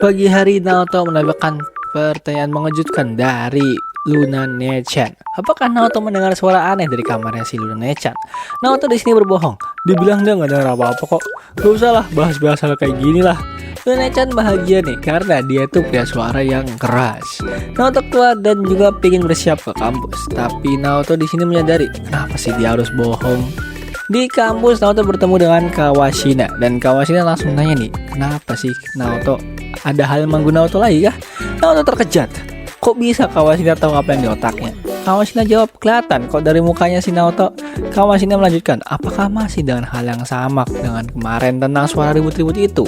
Pagi hari Naoto mendapatkan pertanyaan mengejutkan dari Luna Nechan. Apakah Naoto mendengar suara aneh dari kamarnya si Luna Nechan? Naoto di sini berbohong. Dibilang dia nggak dengar apa-apa kok. Gak usah lah bahas-bahas hal kayak gini lah. Luna Nechan bahagia nih karena dia tuh punya suara yang keras. Naoto keluar dan juga ingin bersiap ke kampus. Tapi Naoto di sini menyadari kenapa sih dia harus bohong. Di kampus Naoto bertemu dengan Kawashina dan Kawashina langsung nanya nih, kenapa sih Naoto? Ada hal yang mengguna Naoto lagi kah? Naoto terkejut. Kok bisa Kawashina tahu apa yang di otaknya? Kawashina jawab, kelihatan kok dari mukanya si Naoto. Kawashina melanjutkan, apakah masih dengan hal yang sama dengan kemarin tentang suara ribut-ribut itu?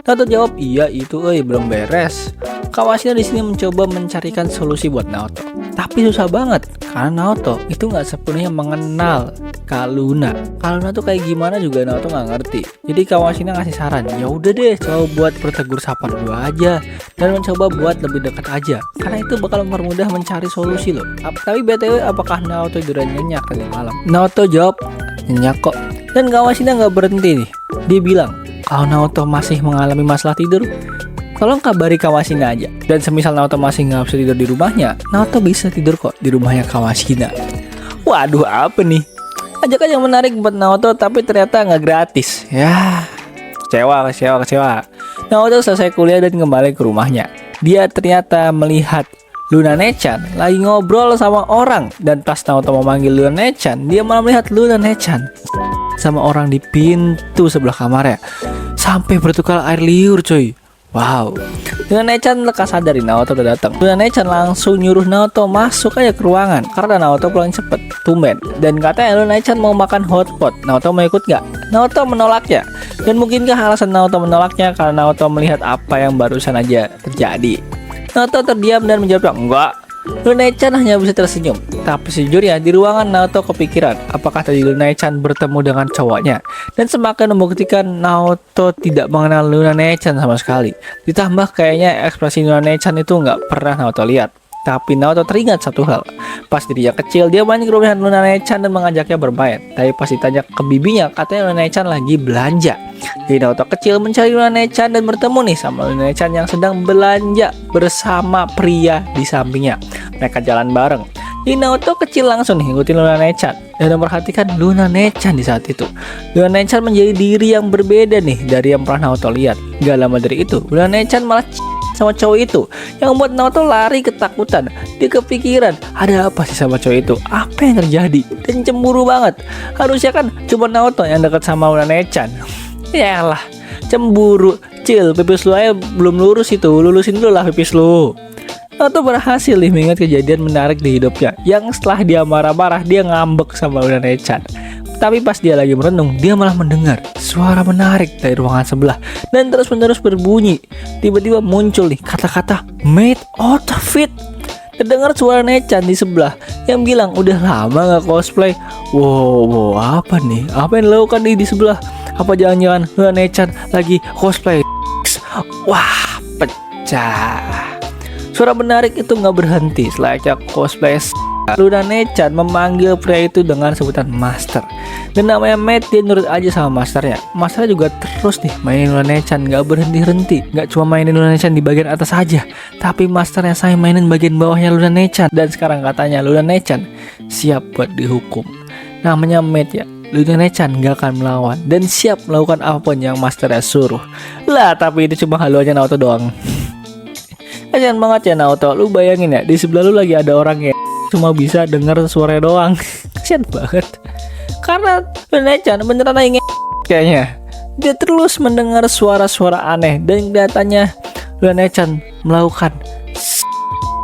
Naoto jawab, iya itu belum beres. Kawashina di sini mencoba mencarikan solusi buat Naoto. Tapi susah banget karena Naoto itu nggak sepenuhnya mengenal Kak Luna. Kak Luna tuh kayak gimana juga Naoto nggak ngerti. Jadi Kawashina ngasih saran, ya udah deh coba buat bertegur sapa dulu aja dan mencoba buat lebih dekat aja. Karena itu bakal mempermudah mencari solusi loh. Tapi BTW apakah Naoto tiduran nyenyak tadi malam? Naoto jawab, nyenyak kok. Dan Kawashina nggak berhenti nih. Dia bilang, kalau Naoto masih mengalami masalah tidur, tolong kabari Kawashina aja. Dan semisal Naoto masih nggak bisa tidur di rumahnya, Naoto bisa tidur kok di rumahnya Kawashina. Waduh, apa nih? Ajakan yang menarik buat Naoto tapi ternyata nggak gratis. Ya, kecewa. Naoto selesai kuliah dan kembali ke rumahnya. Dia ternyata melihat Luna Nechan lagi ngobrol sama orang. Dan pas Naoto mau manggil Luna Nechan, dia malah melihat Luna Nechan sama orang di pintu sebelah kamarnya. Sampai bertukar air liur coy. Wow. Luna Nechan lekas sadar Naoto udah datang. Luna Nechan langsung nyuruh Naoto masuk aja ke ruangan karena Naoto pulang cepet, tumben. Dan katanya Luna Nechan mau makan hotpot. Naoto mau ikut gak? Naoto menolaknya. Dan mungkinkah alasan Naoto menolaknya karena Naoto melihat apa yang barusan aja terjadi? Naoto terdiam dan menjawab enggak. Luna Nechan hanya bisa tersenyum. Tapi sejujurnya di ruangan Naoto kepikiran apakah tadi Luna Nechan bertemu dengan cowoknya. Dan semakin membuktikan Naoto tidak mengenal Luna Nechan sama sekali. Ditambah kayaknya ekspresi Luna Nechan itu nggak pernah Naoto lihat. Tapi Naoto teringat satu hal. Pas dirinya kecil dia main ke rumah Luna Nechan dan mengajaknya bermain. Tapi pas ditanya ke bibinya katanya Luna Nechan lagi belanja. Jadi Naoto kecil mencari Luna Nechan dan bertemu nih sama Luna Nechan yang sedang belanja bersama pria di sampingnya. Mereka jalan bareng. Jadi Naoto kecil langsung nih ngikutin Luna Nechan dan memperhatikan Luna Nechan di saat itu. Luna Nechan menjadi diri yang berbeda nih dari yang pernah Naoto lihat. Gak lama dari itu Luna Nechan malah sama cowok itu yang membuat Naoto lari ketakutan. Dia kepikiran ada apa sih sama cowok itu, apa yang terjadi, dan cemburu banget. Harusnya kan cuma Naoto yang dekat sama Luna Nechan. Yalah, cemburu. Cil, pipis lu aja belum lurus itu, lulusin dulu lah pipis lu. Naoto berhasil nih mengingat kejadian menarik di hidupnya, yang setelah dia marah-marah dia ngambek sama Luna Nechan. Tapi pas dia lagi merenung, dia malah mendengar suara menarik dari ruangan sebelah dan terus-menerus berbunyi. Tiba-tiba muncul nih kata-kata made out of it. Terdengar suara Nechan di sebelah yang bilang udah lama gak cosplay. Wow, apa nih? Apa yang dilakukan di sebelah? Apa jangan-jangan Luna Nechan lagi cosplay? Wah, pecah. Suara menarik itu gak berhenti selayaknya cosplay. Luna Nechan memanggil pria itu dengan sebutan master. Dan namanya Matt, dia nurut aja sama masternya. Masternya juga terus nih mainin Luna Nechan, gak berhenti-henti. Gak cuma mainin Luna Nechan di bagian atas aja, tapi masternya saya mainin bagian bawahnya Luna Nechan. Dan sekarang katanya Luna Nechan siap buat dihukum. Namanya Matt ya. Luna Nechan gak akan melawan dan siap melakukan apapun yang masternya suruh. Lah, tapi itu cuma haluannya Naoto doang. Kasian banget ya Naoto. Lu bayangin ya, di sebelah lu lagi ada orang yang cuma bisa dengar suara doang. Kasian banget. Karena Luna Nechan beneran lagi kayaknya. Dia terus mendengar suara-suara aneh dan kelihatannya Luna Nechan melakukan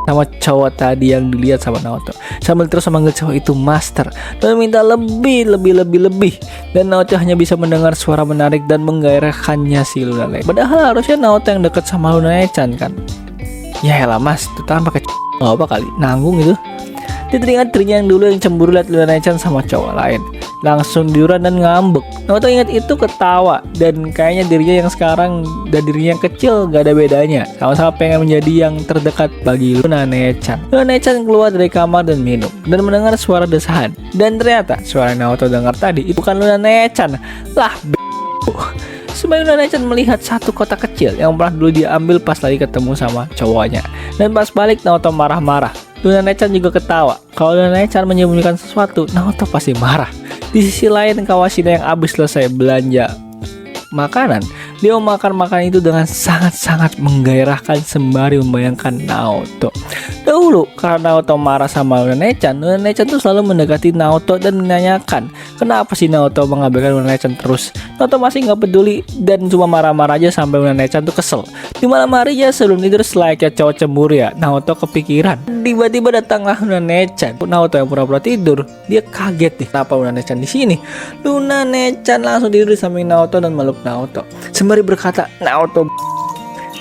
sama cowok tadi yang dilihat sama Naoto. Sambil terus memanggil cowok itu master dan minta lebih. Dan Naoto hanya bisa mendengar suara menarik dan menggairahkannya si Luna Nechan. Padahal harusnya Naoto yang dekat sama Luna Nechan kan. Ya elah mas, itu tanpa apa kali nanggung itu. Dia teringat dirinya yang dulu yang cemburu lihat Luna Nechan sama cowok lain. Langsung diuran dan ngambek. Naoto ingat itu ketawa. Dan kayaknya dirinya yang sekarang dan dirinya yang kecil gak ada bedanya. Sama-sama pengen menjadi yang terdekat bagi Luna Nechan. Luna Nechan keluar dari kamar dan minum dan mendengar suara desahan. Dan ternyata suara yang Naoto dengar tadi itu bukan Luna Nechan. Lah Sembari Luna Nechan melihat satu kotak kecil yang pernah dulu dia ambil pas lagi ketemu sama cowoknya. Dan pas balik Naoto marah-marah. Luna Nechan juga ketawa. Kalau Luna Nechan menyembunyikan sesuatu, Naoto pasti marah. Di sisi lain Kawashina yang habis selesai belanja makanan, dia memakan makanan itu dengan sangat-sangat menggairahkan sembari membayangkan Naoto. Dahulu karena Naoto marah sama Luna Nechan tuh selalu mendekati Naoto dan menanyakan kenapa sih Naoto mengabaikan Luna Nechan terus. Naoto masih nggak peduli dan cuma marah-marah aja sampai Luna Nechan tuh kesel. Di malam hari ya sebelum tidur selayaknya cowok cemburu ya, Naoto kepikiran. Tiba-tiba datanglah Luna Nechan. Naoto yang pura-pura tidur, dia kaget nih kenapa Luna Nechan di sini. Luna Nechan langsung tidur di samping Naoto dan meluk Naoto. Sembari berkata, Naoto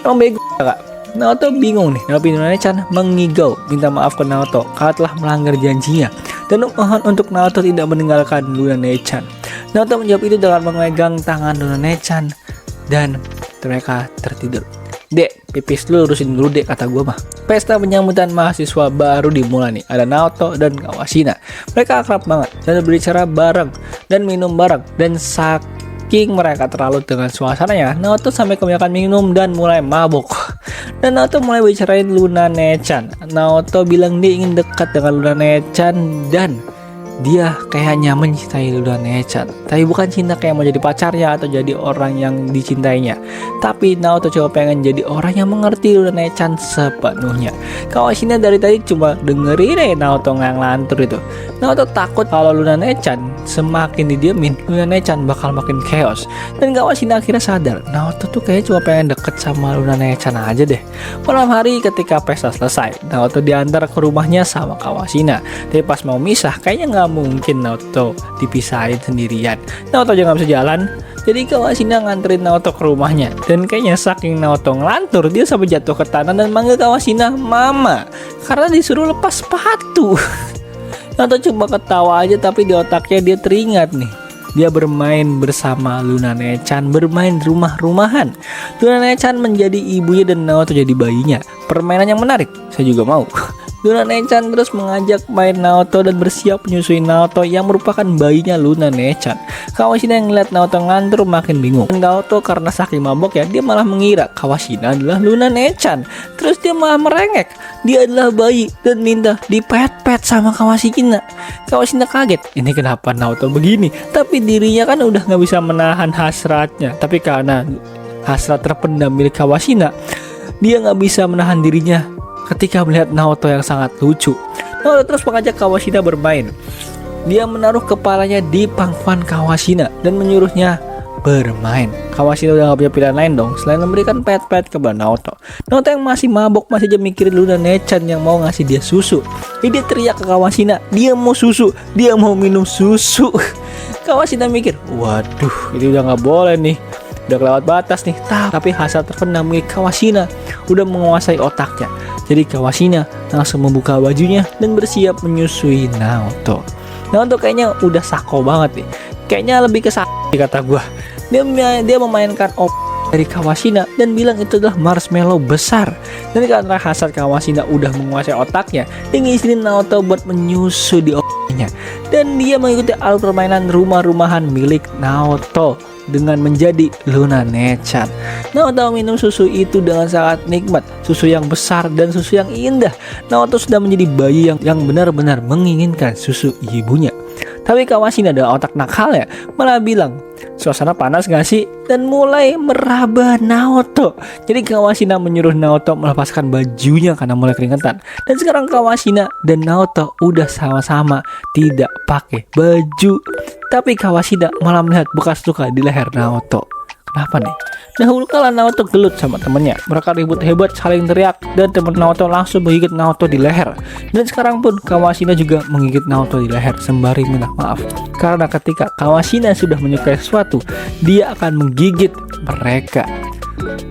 emang bego kak. Naoto bingung nih, tapi Luna Nechan mengigau minta maaf ke Naoto karena telah melanggar janjinya dan mohon untuk Naoto tidak meninggalkan Luna Nechan. Naoto menjawab itu dengan memegang tangan Luna Nechan dan mereka tertidur. Dek, pipis dulu, urusin dulu dek, kata gue mah. Pesta penyambutan mahasiswa baru dimulai nih. Ada Naoto dan Kawashina. Mereka akrab banget dan berbicara bareng dan minum bareng. Dan saking mereka terlalu dengan suasananya, Naoto sampai kebanyakan minum dan mulai mabuk. Dan Naoto mulai bicarain Luna Nechan. Naoto bilang dia ingin dekat dengan Luna Nechan dan dia kayaknya mencintai Luna Nechan, tapi bukan cinta kayak mau jadi pacarnya atau jadi orang yang dicintainya. Tapi Naoto coba pengen jadi orang yang mengerti Luna Nechan sepenuhnya. Kawashina dari tadi cuma dengerin Naoto ngelantur itu. Naoto takut kalau Luna Nechan semakin didiemin, Luna Nechan bakal makin chaos. Dan Kawashina akhirnya sadar, Naoto tuh kayaknya cuma pengen deket sama Luna Nechan aja deh. Malam hari ketika pesta selesai, Naoto diantar ke rumahnya sama Kawashina. Tapi pas mau misah, kayaknya nggak mungkin Naoto dipisahin sendirian. Naoto juga gak bisa jalan, jadi Kawashina nganterin Naoto ke rumahnya. Dan kayaknya saking Naoto ngelantur, dia sampai jatuh ke tanah dan manggil Kawashina mama karena disuruh lepas sepatu. Naoto cuma ketawa aja, tapi di otaknya dia teringat nih, dia bermain bersama Luna Nechan, bermain rumah-rumahan. Luna Nechan menjadi ibunya dan Naoto jadi bayinya. Permainan yang menarik, saya juga mau. Luna Nechan terus mengajak main Naoto dan bersiap menyusui Naoto yang merupakan bayinya Luna Nechan. Kawashina yang ngeliat Naoto ngantur makin bingung. Naoto karena saking mabok ya, dia malah mengira Kawashina adalah Luna Nechan. Terus dia malah merengek, dia adalah bayi dan minta dipet-pet sama Kawashina. Kawashina kaget, ini kenapa Naoto begini? Tapi dirinya kan udah gak bisa menahan hasratnya. Tapi karena hasrat terpendam milik Kawashina, dia gak bisa menahan dirinya ketika melihat Naoto yang sangat lucu. Naoto terus mengajak Kawashina bermain. Dia menaruh kepalanya di pangkuan Kawashina dan menyuruhnya bermain. Kawashina udah gak punya pilihan lain dong selain memberikan pet-pet ke Naoto. Naoto yang masih mabok masih aja mikirin Luna Nechan yang mau ngasih dia susu. Jadi dia teriak ke Kawashina, dia mau susu, dia mau minum susu. Kawashina mikir, waduh ini udah gak boleh nih, udah kelewat batas nih. Tapi hasrat terpendam milik Kawashina udah menguasai otaknya. Jadi Kawashina langsung membuka bajunya dan bersiap menyusui Naoto. Naoto kayaknya udah sako banget nih, kayaknya lebih ke sakti kata gua. Dia memainkan dari Kawashina dan bilang itu adalah marshmallow besar. Dan karena hasrat Kawashina udah menguasai otaknya, dia ngizinin Naoto buat menyusu di nya. Dan dia mengikuti alur permainan rumah-rumahan milik Naoto dengan menjadi Luna Nechan. Naoto minum susu itu dengan sangat nikmat, susu yang besar dan susu yang indah. Naoto sudah menjadi bayi yang benar-benar menginginkan susu ibunya. Tapi Kawashina ada otak nakalnya, malah bilang, suasana panas gak sih? Dan mulai meraba Naoto. Jadi Kawashina menyuruh Naoto melepaskan bajunya karena mulai keringetan. Dan sekarang Kawashina dan Naoto udah sama-sama tidak pakai baju. Tapi Kawashina malah melihat bekas luka di leher Naoto. Kenapa nih? Dahulu kala Naoto gelut sama temennya. Mereka ribut hebat, saling teriak, dan teman Naoto langsung menggigit Naoto di leher. Dan sekarang pun Kawashina juga menggigit Naoto di leher sembari minta maaf. Karena ketika Kawashina sudah menyukai sesuatu, dia akan menggigit mereka.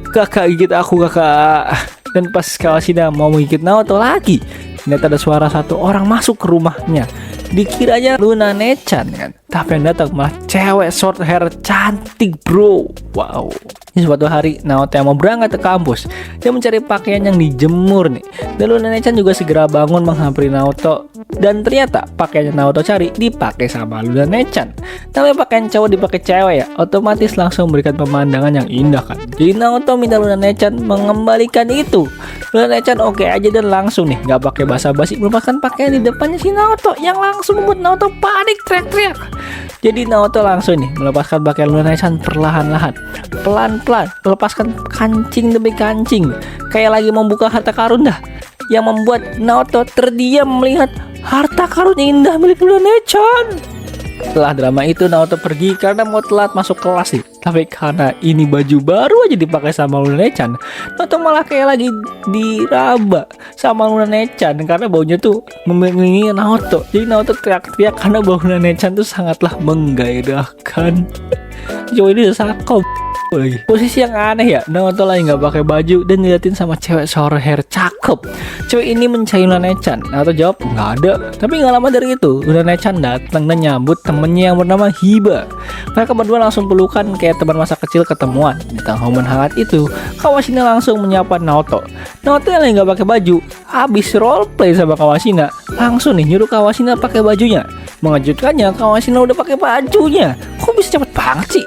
Kakak gigit aku kakak. Dan pas Kawashina mau menggigit Naoto lagi, ternyata ada suara satu orang masuk ke rumahnya. Dikiranya Luna Nechan kan, tapi yang datang malah cewek short hair cantik bro. Wow. Ini suatu hari Naoto yang mau berangkat ke kampus, dia mencari pakaian yang dijemur nih. Dan Luna Nechan juga segera bangun menghampiri Naoto Dan ternyata pakaian Naoto cari dipakai sama Luna Nechan. Namanya pakaian cowok dipakai cewek ya, otomatis langsung memberikan pemandangan yang indah kan. Jadi Naoto minta Luna Nechan mengembalikan itu. Luna Nechan oke aja dan langsung nih, nggak pakai basa-basi melepaskan pakaian di depannya si Naoto yang langsung membuat Naoto panik teriak-teriak. Jadi Naoto langsung nih melepaskan pakaian Luna Nechan perlahan-lahan, pelan-pelan, melepaskan kancing demi kancing, kayak lagi membuka harta karun dah, yang membuat Naoto terdiam melihat harta karun indah milik Luna Nechan. Setelah drama itu Naoto pergi karena mau telat masuk kelas nih. Tapi karena ini baju baru aja dipakai sama Luna Nechan, Naoto malah kayak lagi diraba sama Luna Nechan karena baunya tuh mengelilingi Naoto. Jadi Naoto teriak-teriak karena bau Luna Nechan tuh sangatlah menggairahkan. Cowok ini udah sakau lagi. Posisi yang aneh ya, Naoto lagi nggak pakai baju dan diliatin sama cewek short hair cakep. Cewek ini mencari Luna Nechan. Naoto jawab nggak ada. Tapi nggak lama dari itu Luna Nechan datang dan nyambut temennya yang bernama Hiba. Mereka berdua langsung pelukan kayak teman masa kecil ketemuan. Di tengah momen hangat itu Kawashina langsung menyapa Naoto. Naoto yang lagi nggak pakai baju habis roleplay sama Kawashina, langsung nih nyuruh Kawashina pakai bajunya. Mengejutkannya Kawashina udah pakai bajunya. Kok bisa cepet banget sih?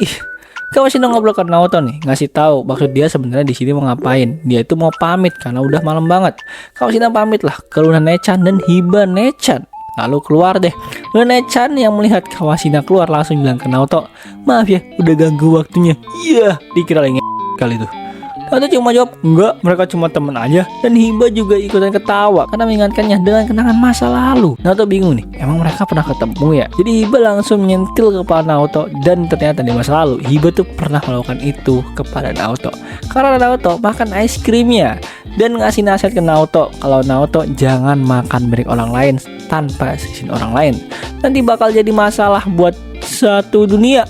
Kawashina ngobrol ke Naoto nih, ngasih tahu maksud dia sebenarnya di sini mau ngapain. Dia itu mau pamit karena udah malam banget. Kawashina pamit lah ke Luna Nechan dan Hiba Nechan. Lalu keluar deh. Luna Nechan yang melihat Kawashina keluar langsung bilang ke Naoto, maaf ya udah ganggu waktunya. Iya, dikira lagi kali itu. Naoto cuma jawab, enggak, mereka cuma temen aja. Dan Hiba juga ikutan ketawa karena mengingatkannya dengan kenangan masa lalu. Naoto bingung nih, emang mereka pernah ketemu ya? Jadi Hiba langsung menyentil kepala Naoto. Dan ternyata di masa lalu Hiba tuh pernah melakukan itu kepada Naoto. Karena Naoto makan es krimnya dan ngasih nasihat ke Naoto kalau Naoto jangan makan milik orang lain tanpa izin orang lain. Nanti bakal jadi masalah buat satu dunia.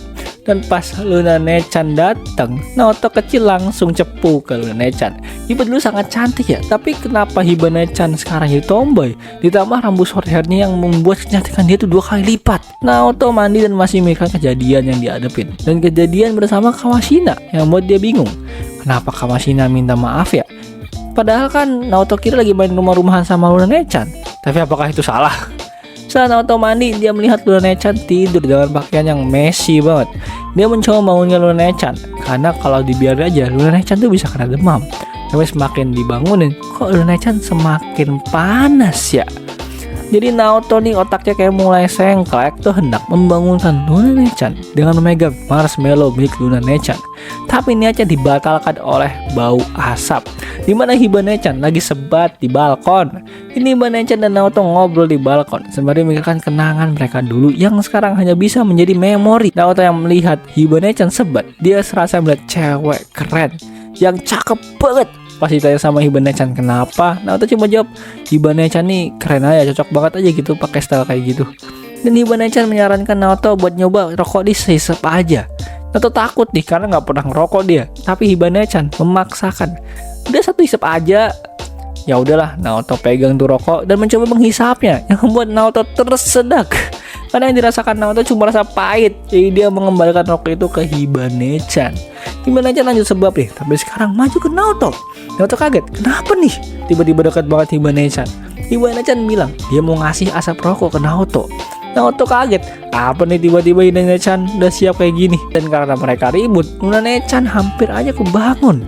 Dan pas Luna Nechan datang, Naoto kecil langsung cepu ke Luna Nechan. Hiba dulu sangat cantik ya, tapi kenapa Hiba Nechan sekarang jadi tomboy? Ditambah rambut short hairnya yang membuat kecantikan dia tuh 2 kali lipat. Naoto mandi dan masih memikirkan kejadian yang dihadapin. Dan kejadian bersama Kawashina yang membuat dia bingung. Kenapa Kawashina minta maaf ya? Padahal kan Naoto kira lagi main rumah-rumahan sama Luna Nechan. Tapi apakah itu salah? Setelah Naoto mandi, dia melihat Luna Nechan tidur dengan pakaian yang messy banget. Dia mencoba bangunnya Luna Nechan, karena kalau dibiarin aja Luna Nechan tuh bisa kena demam. Tapi semakin dibangunin, kok Luna Nechan semakin panas ya? Jadi Naoto nih otaknya kayak mulai sengklek tuh hendak membangunkan Luna Nechan dengan memegang marshmallow milik Luna Nechan. Tapi niatnya dibatalkan oleh bau asap. Dimana Hiba Nechan lagi sebat di balkon. Ini Hiba Nechan dan Naoto ngobrol di balkon sembari memikirkan kenangan mereka dulu yang sekarang hanya bisa menjadi memori. Naoto yang melihat Hiba Nechan sebat, dia serasa melihat cewek keren yang cakep banget. Pas ditanya sama Hiba Nechan kenapa, Naoto cuma jawab, Hiba Nechan nih keren aja, cocok banget aja gitu pakai style kayak gitu. Dan Hiba Nechan menyarankan Naoto buat nyoba rokok dihisap aja. Naoto takut nih karena nggak pernah ngerokok dia, tapi Hiba Nechan memaksakan. Udah satu hisap aja. Ya udahlah, Naoto pegang tuh rokok dan mencoba menghisapnya, yang membuat Naoto tersedak. Karena yang dirasakan Naoto cuma rasa pahit. Jadi dia mengembalikan rokok itu ke Hiba Nechan. Hiba Nechan lanjut sebab nih, tapi sekarang maju ke Naoto. Naoto kaget, kenapa nih? Tiba-tiba dekat banget Hiba Nechan. Hiba Nechan bilang dia mau ngasih asap rokok ke Naoto. Naoto kaget, apa nih tiba-tiba Hiba Nechan udah siap kayak gini. Dan karena mereka ribut, Luna Nechan hampir aja kebangun.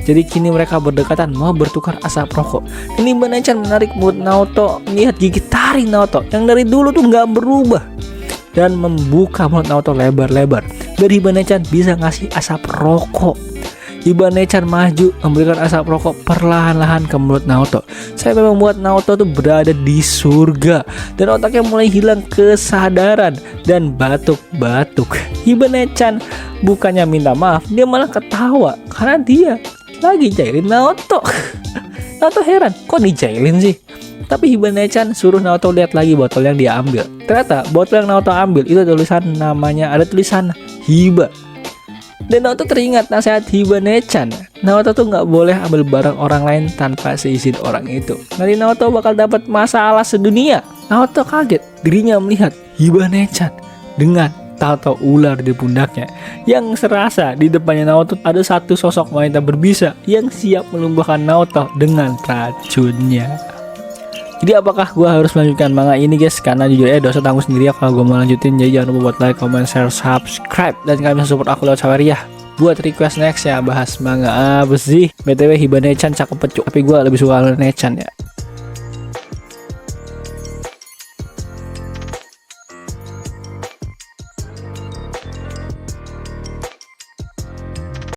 Jadi kini mereka berdekatan mau bertukar asap rokok. Dan Hiba Nechan menarik mulut Naoto, melihat gigi taring Naoto yang dari dulu tuh nggak berubah. Dan membuka mulut Naoto lebar-lebar. Biar Hiba Nechan bisa ngasih asap rokok. Hiba Nechan maju memberikan asap rokok perlahan-lahan ke mulut Naoto. Saya memang membuat Naoto tuh berada di surga. Dan otaknya mulai hilang kesadaran dan batuk-batuk. Hiba Nechan bukannya minta maaf, dia malah ketawa karena dia lagi jahilin Naoto. Naoto heran, kok dijailin sih? Tapi Hiba Nechan suruh Naoto lihat lagi botol yang dia ambil. Ternyata botol yang Naoto ambil itu tulisan namanya, ada tulisan Hiba. Dan Naoto teringat nasihat Hiba Nechan. Naoto tuh nggak boleh ambil barang orang lain tanpa seizin orang itu. Nanti Naoto bakal dapat masalah sedunia. Naoto kaget dirinya melihat Hiba Nechan dengan tato ular di pundaknya. Yang serasa di depannya Naoto ada satu sosok wanita berbisa yang siap melumpuhkan Naoto dengan racunnya. Jadi apakah gue harus melanjutkan manga ini guys? Karena jujur ya dosa tanggung sendiri ya kalau gue mau lanjutin. Jadi jangan lupa buat like, comment, share, subscribe. Dan kalian bisa support aku lewat Saweria buat request next ya bahas manga apa sih. BTW Hibane-chan cakep pecu, tapi gue lebih suka Nechan ya.